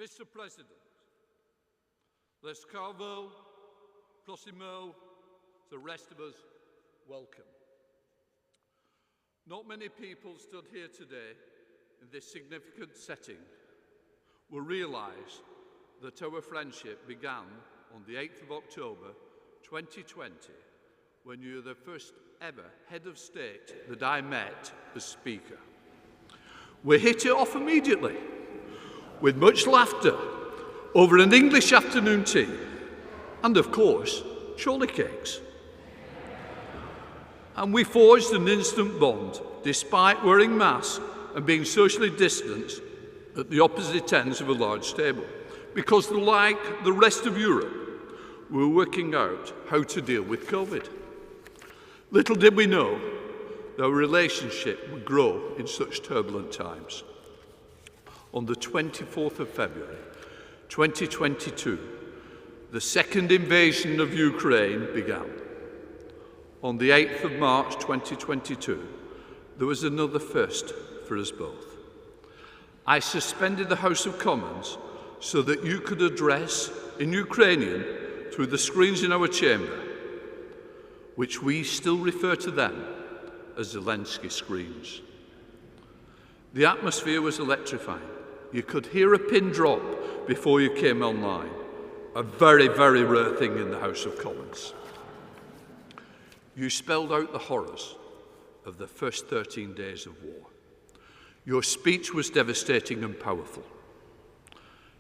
Mr. President, Lescavo, Prosimo, the rest of us, welcome. Not many people stood here today in this significant setting will realise that our friendship began on the 8th of October 2020 when you were the first ever head of state that I met as Speaker. We hit it off immediately with much laughter over an English afternoon tea and, of course, chorley cakes. And we forged an instant bond despite wearing masks and being socially distanced at the opposite ends of a large table, because like the rest of Europe, we were working out how to deal with COVID. Little did we know that our relationship would grow in such turbulent times. On the 24th of February 2022, the second invasion of Ukraine began. On the 8th of March 2022, there was another first for us both. I suspended the House of Commons so that you could address in Ukrainian through the screens in our chamber, which we still refer to them as Zelensky screens. The atmosphere was electrifying. You could hear a pin drop before you came online, a very, very rare thing in the House of Commons. You spelled out the horrors of the first 13 days of war. Your speech was devastating and powerful.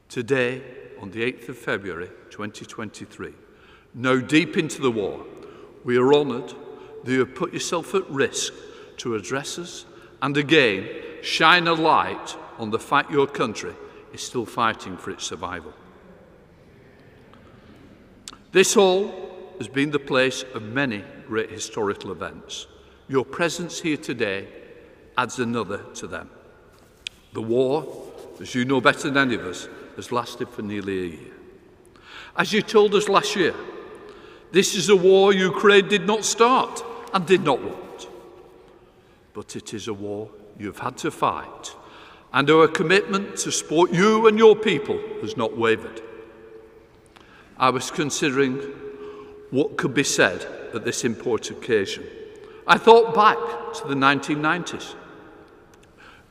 Today, on the 8th of February 2023, now deep into the war, we are honoured that you have put yourself at risk to address us and again shine a light on the fact your country is still fighting for its survival. This hall has been the place of many great historical events. Your presence here today adds another to them. The war, as you know better than any of us, has lasted for nearly a year. As you told us last year, this is a war Ukraine did not start and did not want. But it is a war you've had to fight, and our commitment to support you and your people has not wavered. I was considering what could be said at this important occasion. I thought back to the 1990s.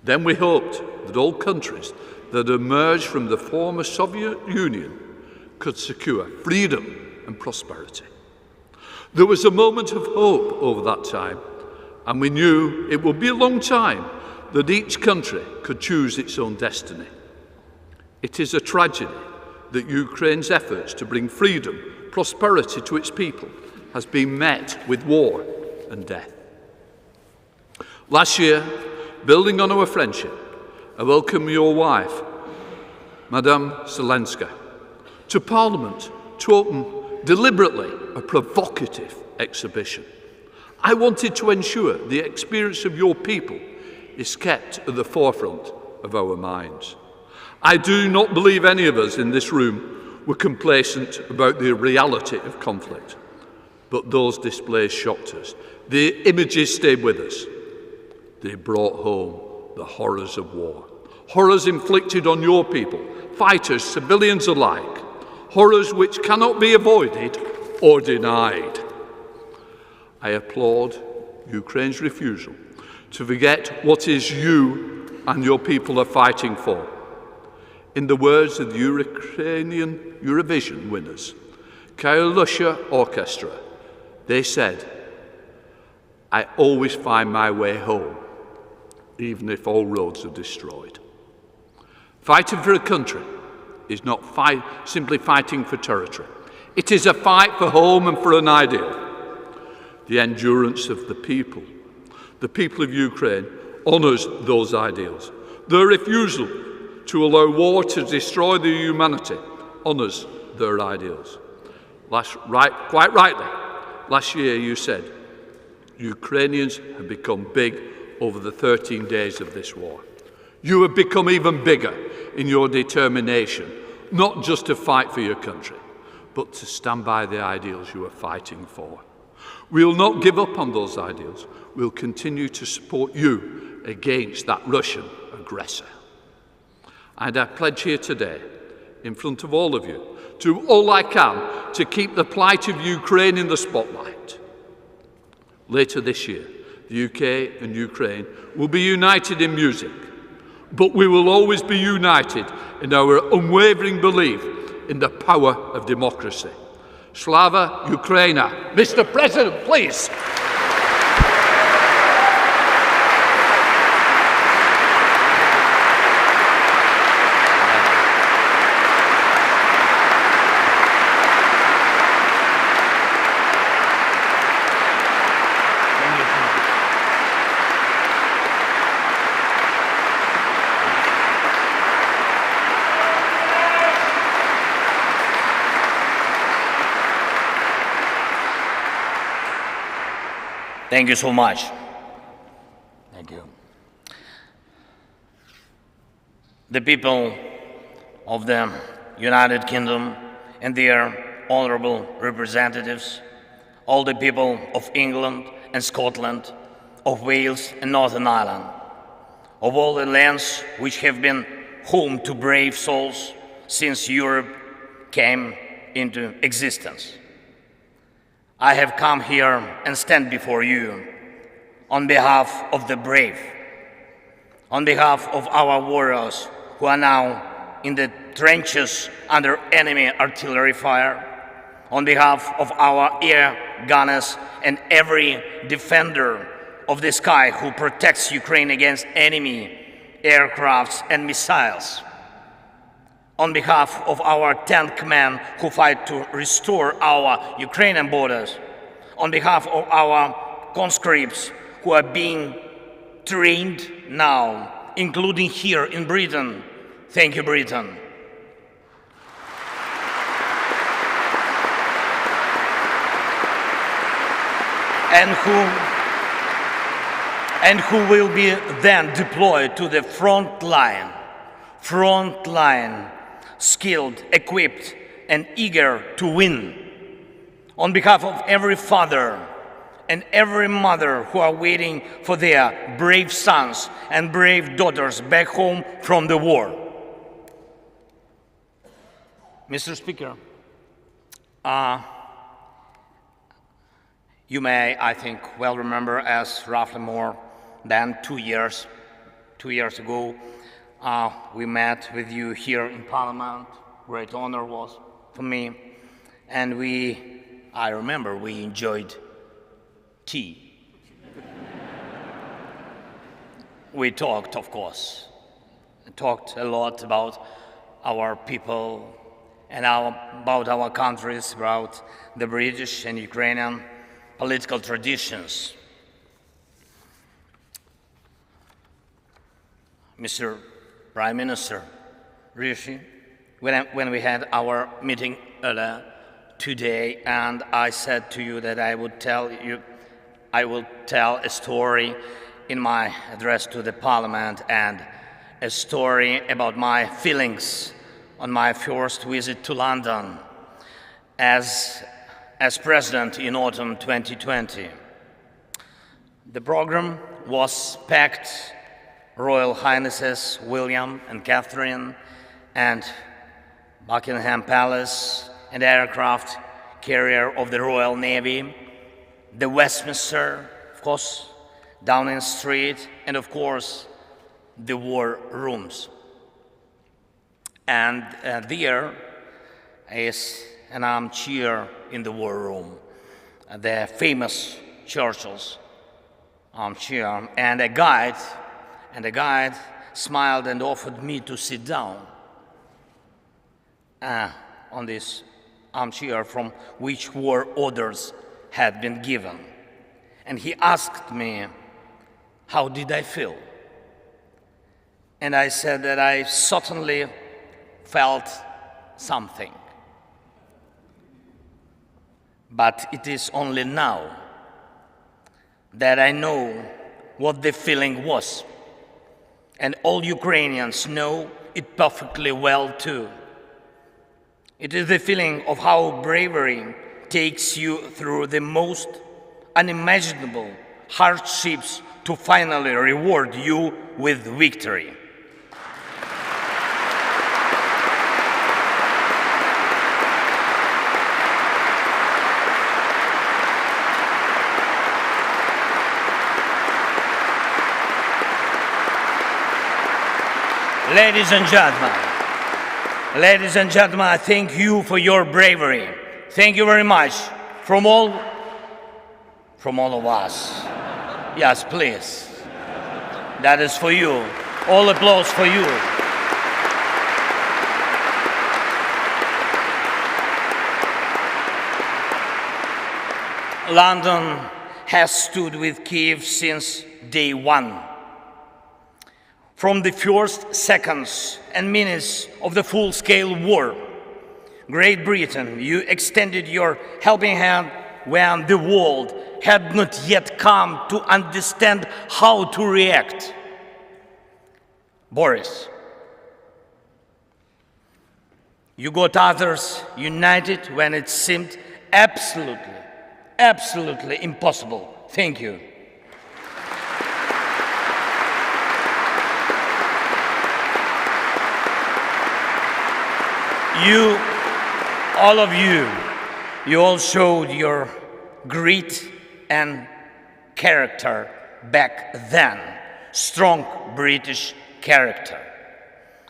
Then we hoped that all countries that emerged from the former Soviet Union could secure freedom and prosperity. There was a moment of hope over that time, and we knew it would be a long time that each country could choose its own destiny. It is a tragedy that Ukraine's efforts to bring freedom, prosperity to its people has been met with war and death. Last year, building on our friendship, I welcome your wife, Madame Zelenska, to Parliament to open deliberately a provocative exhibition. I wanted to ensure the experience of your people is kept at the forefront of our minds. I do not believe any of us in this room were complacent about the reality of conflict, but those displays shocked us. The images stayed with us. They brought home the horrors of war. Horrors inflicted on your people, fighters, civilians alike. Horrors which cannot be avoided or denied. I applaud Ukraine's refusal to forget what is you and your people are fighting for. In the words of the Ukrainian Eurovision winners, Kailusha Orchestra, they said, "I always find my way home, even if all roads are destroyed." Fighting for a country is not simply fighting for territory. It is a fight for home and for an ideal. The endurance of the people of Ukraine, honours those ideals. Their refusal to allow war to destroy their humanity honours their ideals. Quite rightly, last year you said, Ukrainians have become big over the 13 days of this war. You have become even bigger in your determination, not just to fight for your country, but to stand by the ideals you are fighting for. We will not give up on those ideals. We will continue to support you against that Russian aggressor. And I pledge here today in front of all of you, do all I can to keep the plight of Ukraine in the spotlight. Later this year, the UK and Ukraine will be united in music, but we will always be united in our unwavering belief in the power of democracy. Slava Ukraina. Mr. President, please. Thank you so much. Thank you. The people of the United Kingdom and their honorable representatives, all the people of England and Scotland, of Wales and Northern Ireland, of all the lands which have been home to brave souls since Europe came into existence. I have come here and stand before you on behalf of the brave, on behalf of our warriors who are now in the trenches under enemy artillery fire, on behalf of our air gunners and every defender of the sky who protects Ukraine against enemy aircrafts and missiles, on behalf of our tank men who fight to restore our Ukrainian borders, on behalf of our conscripts who are being trained now, including here in Britain. Thank you, Britain. And who will be then deployed to the front line, skilled, equipped, and eager to win. On behalf of every father and every mother who are waiting for their brave sons and brave daughters back home from the war. Mr. Speaker, you may, I think, well remember as roughly more than 2 years ago, we met with you here in Parliament. Great honor was for me. And I remember we enjoyed tea. We talked, of course. We talked a lot about our people and about our countries, about the British and Ukrainian political traditions. Mr. Prime Minister Rishi, when we had our meeting earlier today, and I said to you that I will tell a story in my address to the Parliament, and a story about my feelings on my first visit to London as President in autumn 2020. The program was packed. Royal Highnesses William and Catherine and Buckingham Palace and aircraft carrier of the Royal Navy, the Westminster, of course, Downing Street, and of course, the war rooms. And there is an armchair in the war room, the famous Churchill's armchair, and a guide smiled and offered me to sit down on this armchair from which war orders had been given. And he asked me, how did I feel? And I said that I certainly felt something. But it is only now that I know what the feeling was. And all Ukrainians know it perfectly well too. It is the feeling of how bravery takes you through the most unimaginable hardships to finally reward you with victory. Ladies and gentlemen, I thank you for your bravery. Thank you very much from all of us. Yes, please. That is for you. All applause for you. London has stood with Kiev since day one. From the first seconds and minutes of the full-scale war, Great Britain, you extended your helping hand when the world had not yet come to understand how to react. Boris, you got others united when it seemed absolutely impossible. Thank you. All of you all showed your grit and character back then. Strong British character.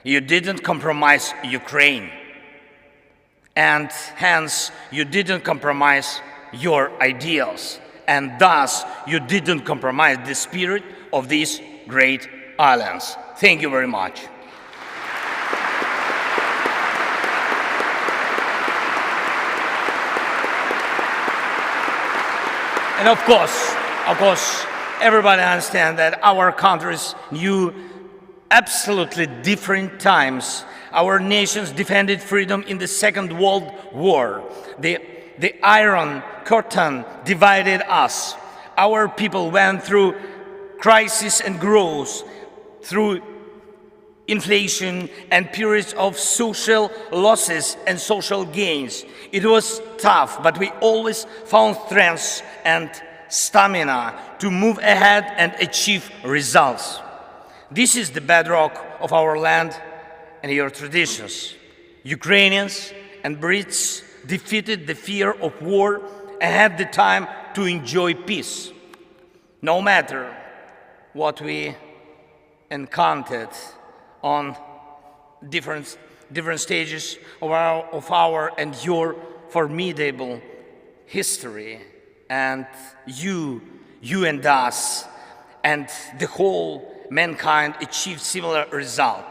You didn't compromise Ukraine. And hence, you didn't compromise your ideals. And thus, you didn't compromise the spirit of these great islands. Thank you very much. And of course, everybody understands that our countries knew absolutely different times. Our nations defended freedom in the Second World War. The Iron Curtain divided us. Our people went through crisis and growth, through inflation and periods of social losses and social gains. It was tough, but we always found strength and stamina to move ahead and achieve results. This is the bedrock of our land and your traditions. Ukrainians and Brits defeated the fear of war and had the time to enjoy peace. No matter what we encountered on different stages of our and your formidable history, and you and us and the whole mankind achieved similar result.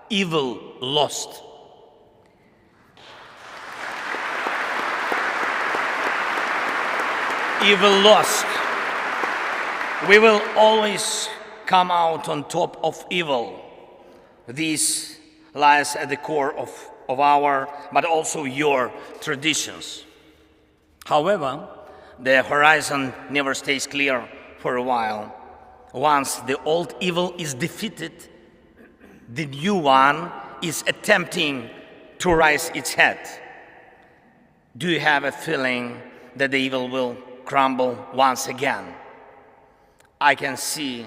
Evil lost. Evil lost. We will always come out on top of evil. This lies at the core of our, but also your traditions. However, the horizon never stays clear for a while. Once the old evil is defeated, the new one is attempting to rise its head. Do you have a feeling that the evil will crumble once again? I can see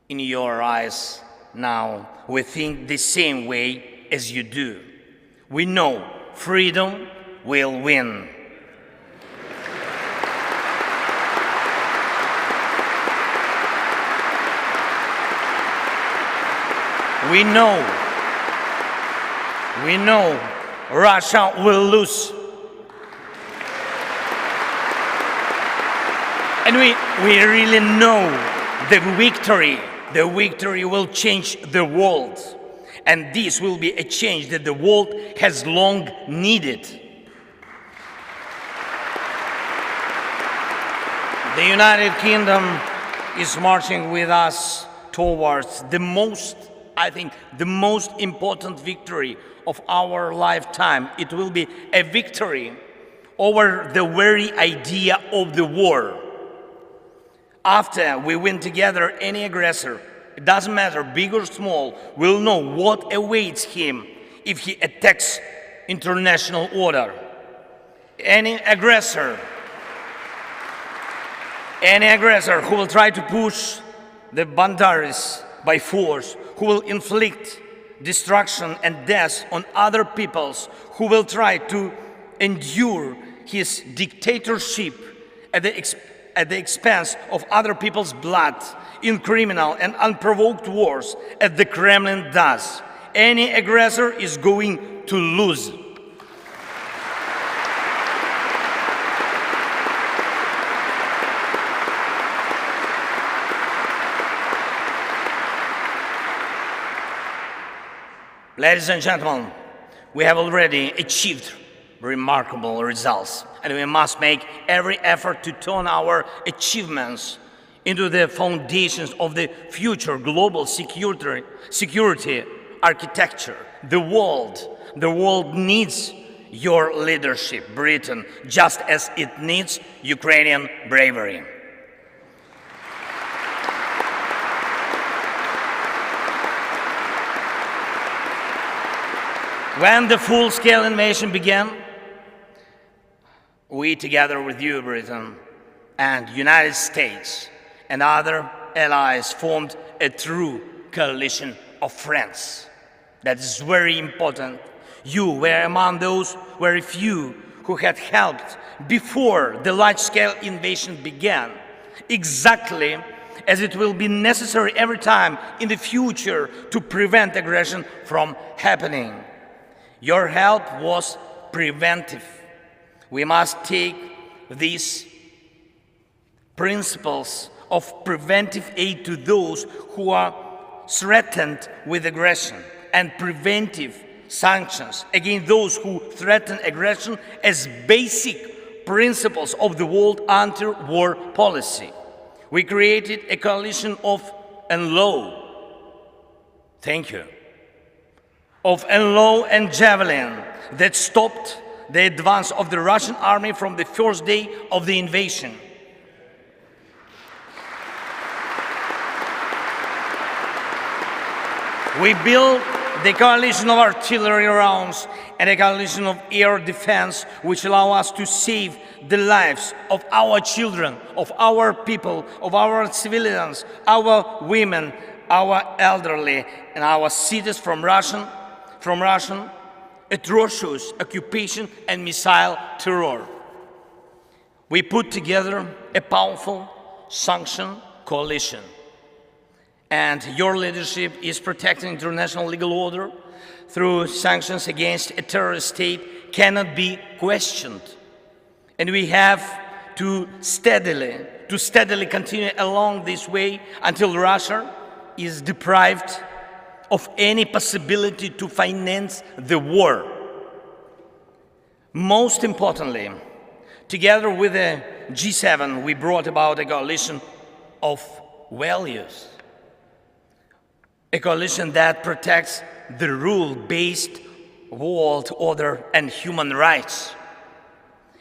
in your eyes now, we think the same way as you do. We know freedom will win. We know Russia will lose. And we really know the victory will change the world. And this will be a change that the world has long needed. The United Kingdom is marching with us towards the most important victory of our lifetime. It will be a victory over the very idea of the war. After we win together, any aggressor, it doesn't matter, big or small, will know what awaits him if he attacks international order. Any aggressor who will try to push the boundaries by force, who will inflict destruction and death on other peoples, who will try to endure his dictatorship at at the expense of other people's blood in criminal and unprovoked wars, as the Kremlin does, any aggressor is going to lose. Ladies and gentlemen, we have already achieved remarkable results, and we must make every effort to turn our achievements into the foundations of the future global security architecture. The world needs your leadership, Britain, just as it needs Ukrainian bravery. When the full-scale invasion began, we, together with you, Britain, and United States and other allies, formed a true coalition of friends. That is very important. You were among those very few who had helped before the large-scale invasion began, exactly as it will be necessary every time in the future to prevent aggression from happening. Your help was preventive. We must take these principles of preventive aid to those who are threatened with aggression, and preventive sanctions against those who threaten aggression as basic principles of the world anti-war policy. We created a coalition of NLAW. Thank you. Of NLAW and Javelin that stopped the advance of the Russian army from the first day of the invasion. We built the coalition of artillery rounds and a coalition of air defense, which allow us to save the lives of our children, of our people, of our civilians, our women, our elderly, and our cities from Russian atrocious occupation and missile terror. We put together a powerful sanction coalition, and your leadership is protecting international legal order through sanctions against a terrorist state cannot be questioned. And we have to steadily continue along this way until Russia is deprived of any possibility to finance the war. Most importantly, together with the G7, we brought about a coalition of values, a coalition that protects the rule-based world order and human rights,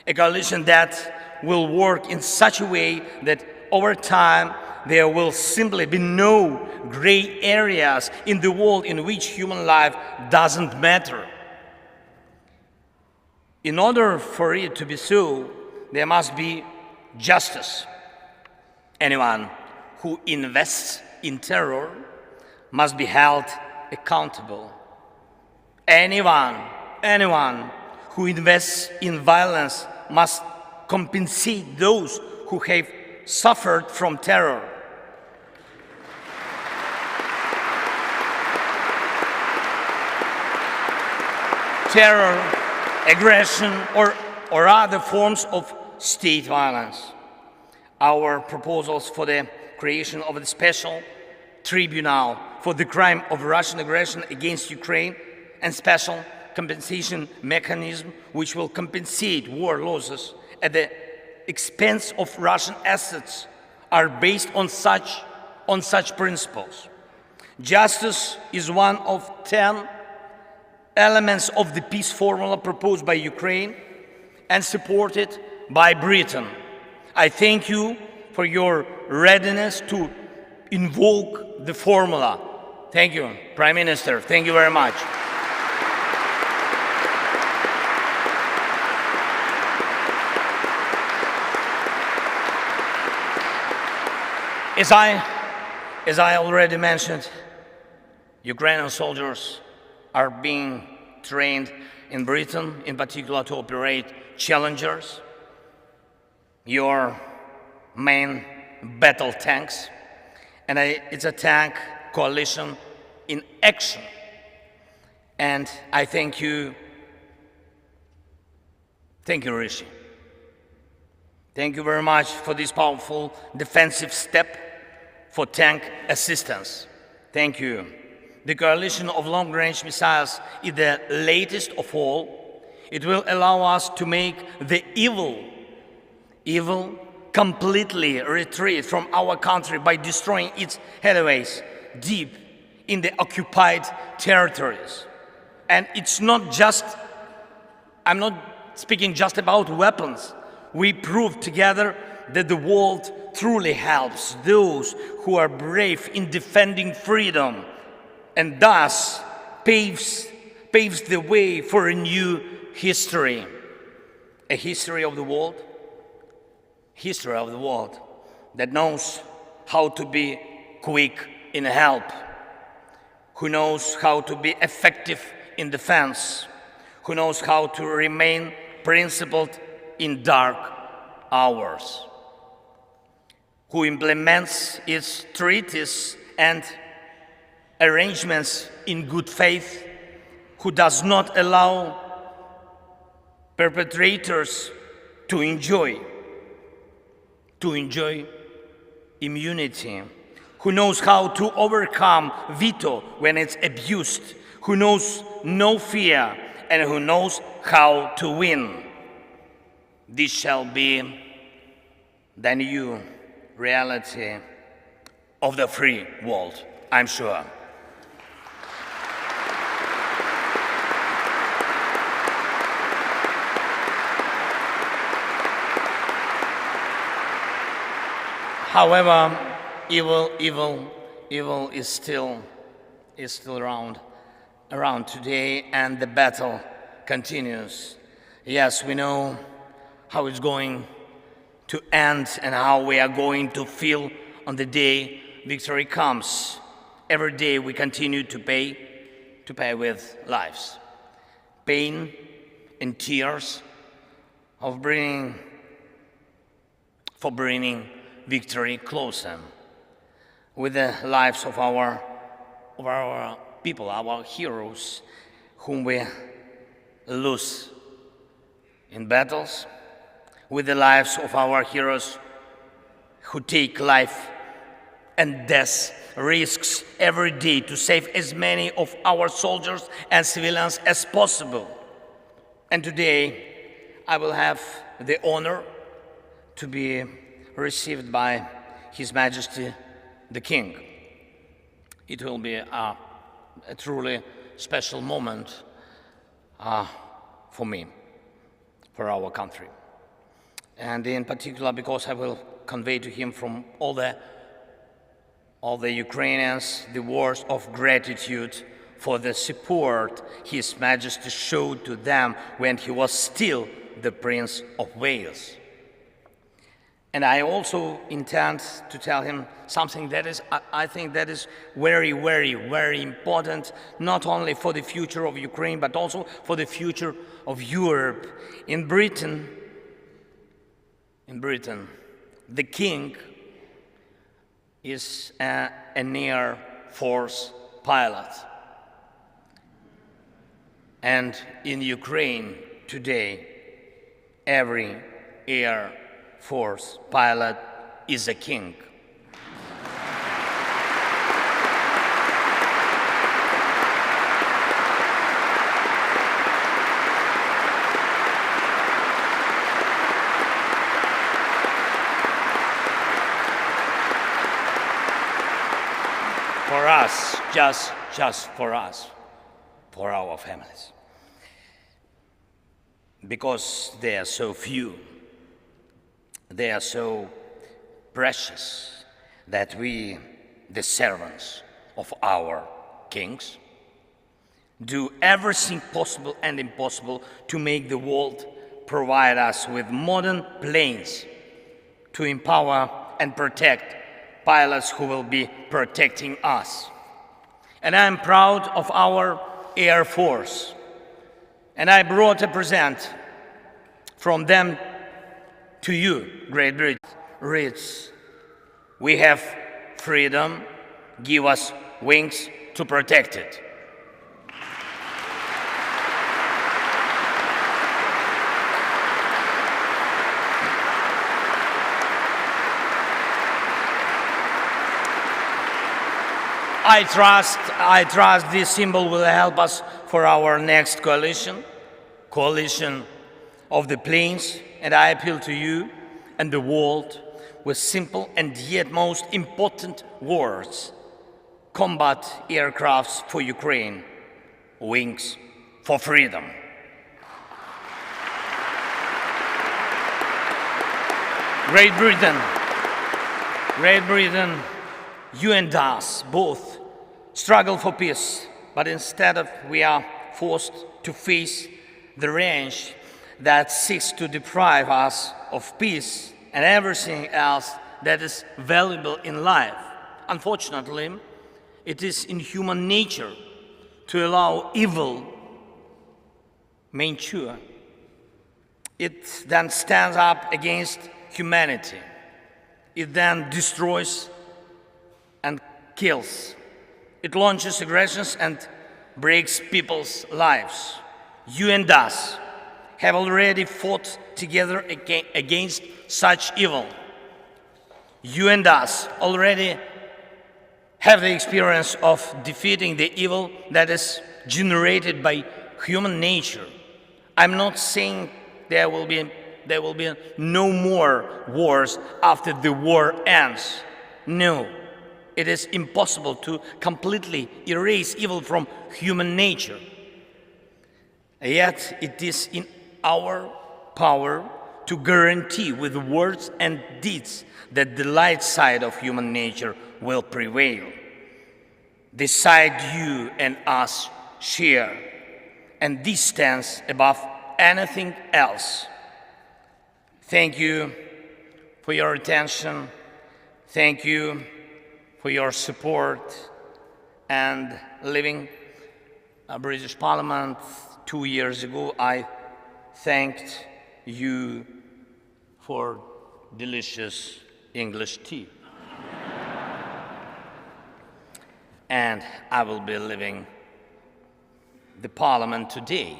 a coalition that will work in such a way that over time there will simply be no gray areas in the world in which human life doesn't matter. In order for it to be so, there must be justice. Anyone who invests in terror must be held accountable. Anyone who invests in violence must compensate those who have suffered from terror. Terror, aggression, or other forms of state violence. Our proposals for the creation of a special tribunal for the crime of Russian aggression against Ukraine and special compensation mechanism which will compensate war losses at the expense of Russian assets are based on such principles. Justice is one of 10 elements of the peace formula proposed by Ukraine and supported by Britain. I thank you for your readiness to invoke the formula. Thank you, Prime Minister. Thank you very much. As I already mentioned, Ukrainian soldiers are being trained in Britain, in particular to operate Challengers. Your main battle tanks, and it's a tank coalition in action. And I thank you, Rishie. Thank you very much for this powerful defensive step for tank assistance. Thank you. The coalition of long-range missiles is the latest of all. It will allow us to make the evil completely retreat from our country by destroying its headways deep in the occupied territories. And it's not just, I'm not speaking just about weapons. We proved together that the world truly helps those who are brave in defending freedom, and thus paves the way for a new history. A history of the world that knows how to be quick in help, who knows how to be effective in defense, who knows how to remain principled in dark hours, who implements its treaties and arrangements in good faith, who does not allow perpetrators to enjoy immunity, who knows how to overcome veto when it's abused, who knows no fear, and who knows how to win. This shall be the new reality of the free world, I'm sure. However, evil is still around today, and the battle continues. Yes, we know how it's going to end and how we are going to feel on the day victory comes. Every day we continue to pay with lives, pain and tears for bringing victory closer, with the lives of our people, our heroes, whom we lose in battles, with the lives of our heroes who take life and death risks every day to save as many of our soldiers and civilians as possible. And today, I will have the honor to be received by His Majesty the King. It will be a truly special moment for me, for our country. And in particular, because I will convey to him from all the Ukrainians the words of gratitude for the support His Majesty showed to them when he was still the Prince of Wales. And I also intend to tell him something that is, I think that is very, very, very important, not only for the future of Ukraine, but also for the future of Europe. In Britain, the king is an Air Force pilot. And in Ukraine today, every Air Force pilot is a king. For us, just for us, for our families. Because they are so few, they are so precious that we, the servants of our kings, do everything possible and impossible to make the world provide us with modern planes to empower and protect pilots who will be protecting us. And I'm proud of our Air Force. And I brought a present from them to you, Great Britain. reads, "We have freedom, give us wings to protect it." I trust this symbol will help us for our next coalition of the planes, and I appeal to you and the world with simple and yet most important words. Combat aircrafts for Ukraine, wings for freedom. Great Britain, you and us both struggle for peace, but instead of we are forced to face the range that seeks to deprive us of peace and everything else that is valuable in life. Unfortunately, it is in human nature to allow evil mature. It then stands up against humanity. It then destroys and kills. It launches aggressions and breaks people's lives. You and us have already fought together against such evil. You and us already have the experience of defeating the evil that is generated by human nature. I'm not saying there will be no more wars after the war ends. No, it is impossible to completely erase evil from human nature. Yet it is in our power to guarantee with words and deeds that the light side of human nature will prevail. The side you and us share, and this stands above anything else. Thank you for your attention. Thank you for your support. And leaving a British Parliament 2 years ago, I thanked you for delicious English tea. And I will be leaving the Parliament today,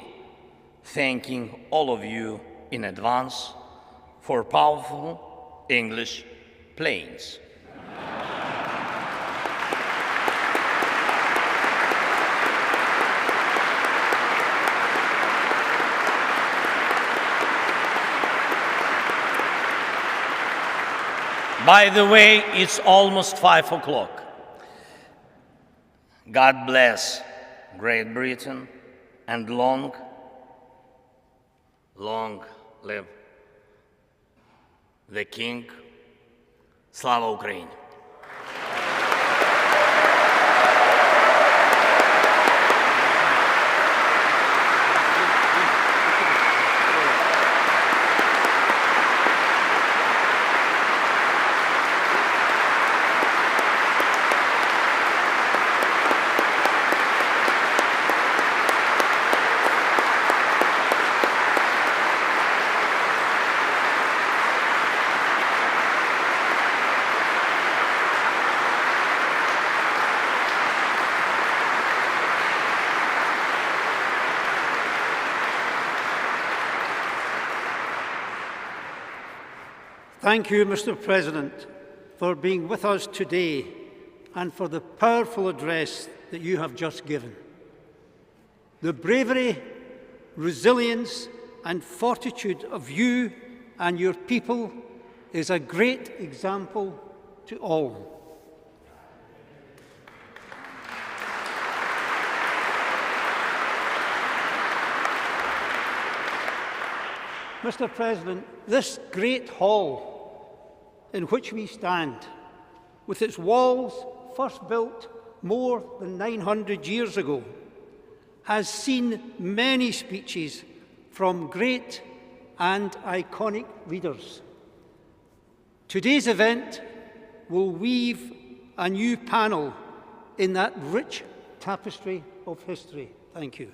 thanking all of you in advance for powerful English planes. By the way, it's almost 5 o'clock. God bless Great Britain and long live the King. Slava Ukraini! Thank you, Mr. President, for being with us today and for the powerful address that you have just given. The bravery, resilience, and fortitude of you and your people is a great example to all. Mr. President, this great hall in which we stand, with its walls first built more than 900 years ago, has seen many speeches from great and iconic leaders. Today's event will weave a new panel in that rich tapestry of history. Thank you.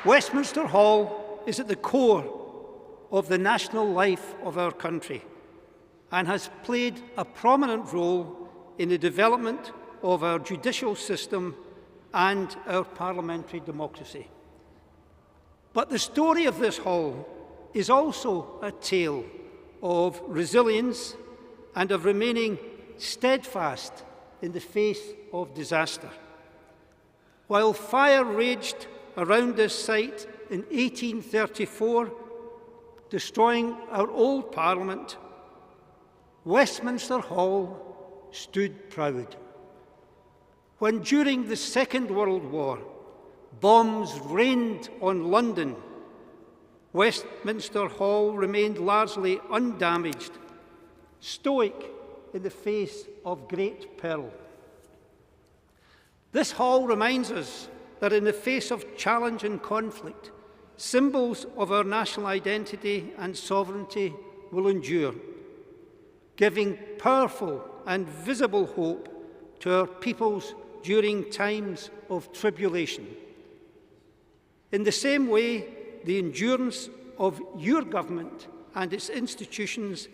Westminster Hall is at the core of the national life of our country and has played a prominent role in the development of our judicial system and our parliamentary democracy. But the story of this hall is also a tale of resilience and of remaining steadfast in the face of disaster. While fire raged around this site in 1834, destroying our old Parliament, Westminster Hall stood proud. When during the Second World War, bombs rained on London, Westminster Hall remained largely undamaged, stoic in the face of great peril. This hall reminds us that in the face of challenge and conflict, symbols of our national identity and sovereignty will endure, giving powerful and visible hope to our peoples during times of tribulation. In the same way, the endurance of your government and its institutions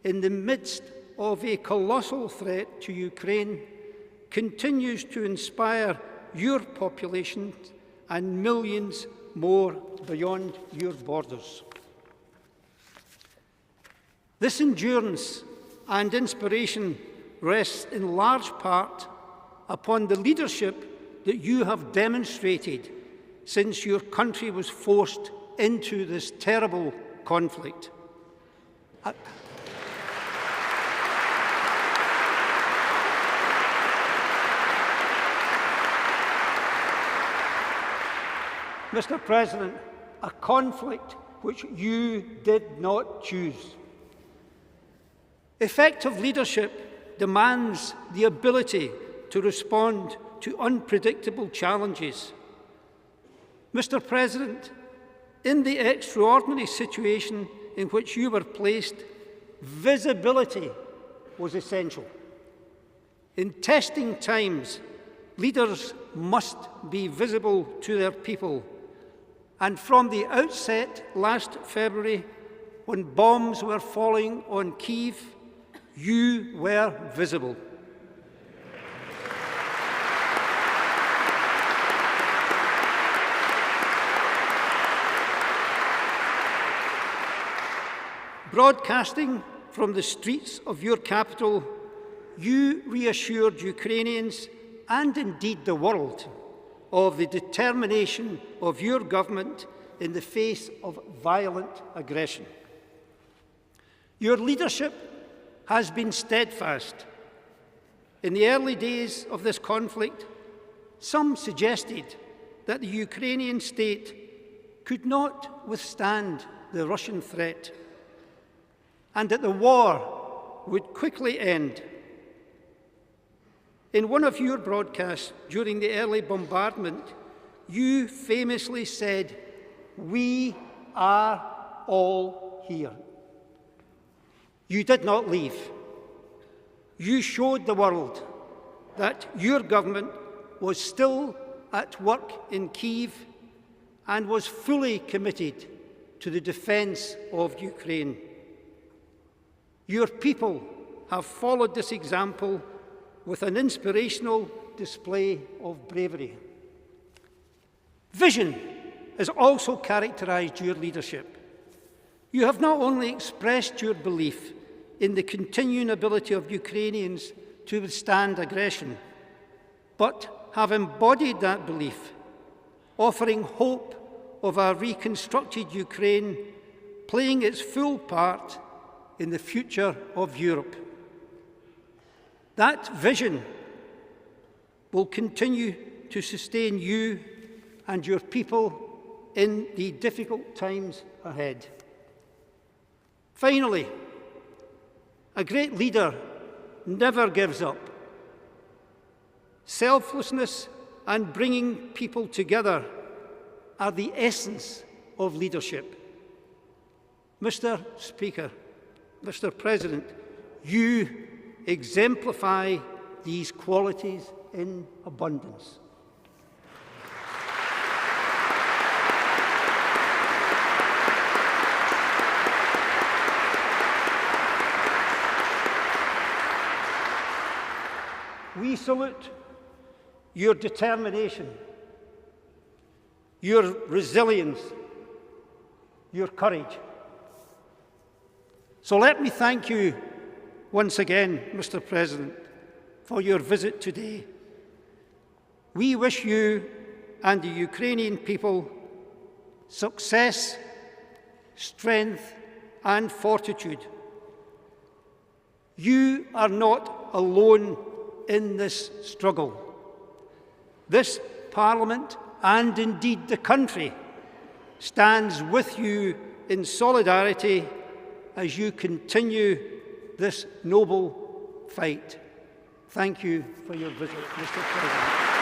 in the midst of a colossal threat to Ukraine continues to inspire your populations and millions more beyond your borders. This endurance and inspiration rests in large part upon the leadership that you have demonstrated since your country was forced into this terrible conflict. Mr. President, a conflict which you did not choose. Effective leadership demands the ability to respond to unpredictable challenges. Mr. President, in the extraordinary situation in which you were placed, visibility was essential. In testing times, leaders must be visible to their people. And from the outset last February, when bombs were falling on Kyiv, you were visible. Broadcasting from the streets of your capital, you reassured Ukrainians and indeed the world of the determination of your government in the face of violent aggression. Your leadership has been steadfast. In the early days of this conflict, some suggested that the Ukrainian state could not withstand the Russian threat and that the war would quickly end. In one of your broadcasts during the early bombardment, you famously said, "We are all here." You did not leave. You showed the world that your government was still at work in Kyiv and was fully committed to the defense of Ukraine. Your people have followed this example with an inspirational display of bravery. Vision has also characterized your leadership. You have not only expressed your belief in the continuing ability of Ukrainians to withstand aggression, but have embodied that belief, offering hope of a reconstructed Ukraine playing its full part in the future of Europe. That vision will continue to sustain you and your people in the difficult times ahead. Finally, a great leader never gives up. Selflessness and bringing people together are the essence of leadership. Mr. Speaker, Mr. President, you exemplify these qualities in abundance. We salute your determination, your resilience, your courage. So let me thank you once again, Mr. President, for your visit today. We wish you and the Ukrainian people success, strength, and fortitude. You are not alone in this struggle. This Parliament, and indeed the country, stands with you in solidarity as you continue this noble fight. Thank you for your visit, Mr. President.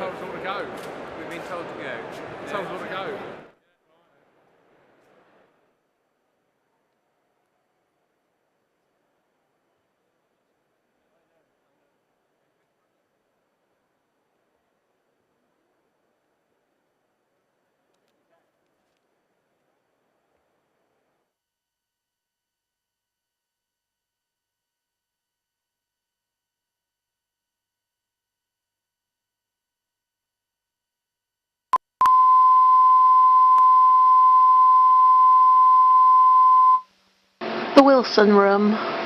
told us all to go. We've been told to go. Told us all to go. The Wilson Room.